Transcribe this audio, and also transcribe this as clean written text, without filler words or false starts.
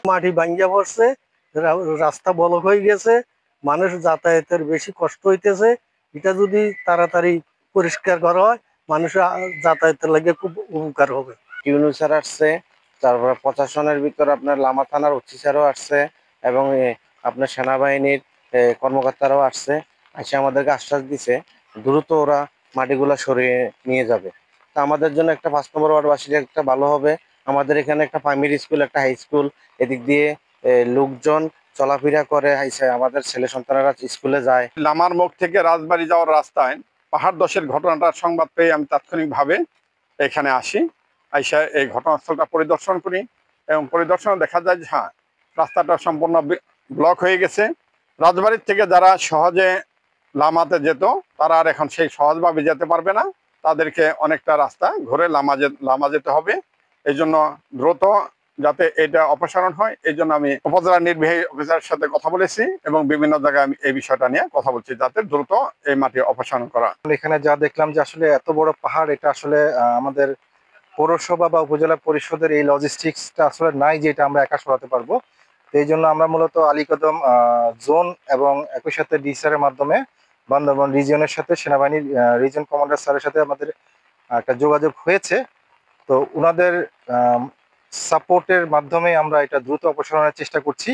মাটি ভাঙ্গিয়া পড়ছে, রাস্তা ব্লক হয়ে গেছে, মানুষ যাতায়াতের বেশি কষ্ট হইতেছে। এটা যদি তাড়াতাড়ি পরিষ্কার করা হয়, মানুষের যাতায়াতের লাগে খুব উপকার হবে। ইউনূস স্যার আসছে, তারপরে প্রশাসনের ভিতরে আপনার লামা থানার ওসি স্যারও আসছে এবং আপনার সেনাবাহিনীর কর্মকর্তারাও আসছে, এসে আমাদেরকে আশ্বাস দিছে দ্রুত ওরা মাটিগুলা সরিয়ে নিয়ে যাবে। তা আমাদের জন্য একটা 5 নম্বর ওয়ার্ডবাসীর একটা ভালো হবে। আমাদের এখানে একটা প্রাইমারি স্কুল, একটা হাই স্কুল, এদিক দিয়ে লোকজন চলাফেরা করে, আমাদের ছেলে সন্তানেরা স্কুলে যায়। লামার মুখ থেকে রাজবাড়ি যাওয়ার রাস্তায় পাহাড় ধসের ঘটনাটার সংবাদ পেয়ে আমি তাৎক্ষণিকভাবে এখানে আসি, আইসা এই ঘটনাস্থলটা পরিদর্শন করি এবং পরিদর্শনে দেখা যায় যে হ্যাঁ, রাস্তাটা সম্পূর্ণ ব্লক হয়ে গেছে। রাজবাড়ির থেকে যারা সহজে লামাতে যেত তারা আর এখন সেই সহজভাবে যেতে পারবে না, তাদেরকে অনেকটা রাস্তা ঘুরে লামা যেতে হবে। এই জন্য দ্রুত যাতে এটা অপসারণ হয়, এই জন্য আমি উপজেলা নির্বাহী অফিসারের সাথে কথা বলেছি এবং বিভিন্ন জায়গায় আমি এই বিষয়টা নিয়ে কথা বলছি যাতে দ্রুত এই মাটি অপসারণ করা। এখানে যা দেখলাম যে আসলে এত বড় পাহাড়, এটা আসলে আমাদের পৌরসভা বা উপজেলা পরিষদের এই লজিস্টিক্সটা আসলে নাই যে এটা আমরা একা সরাতে পারবো। তো এই জন্য আমরা মূলত আলীকদম জোন এবং একই সাথে ডিসারের মাধ্যমে বান্দরবান রিজিয়নের সাথে সেনাবাহিনীর রিজন কমান্ডার স্যারের সাথে আমাদের একটা যোগাযোগ হয়েছে। তো ওনাদের সাপোর্টের মাধ্যমে আমরা এটা দ্রুত অপসারণের চেষ্টা করছি।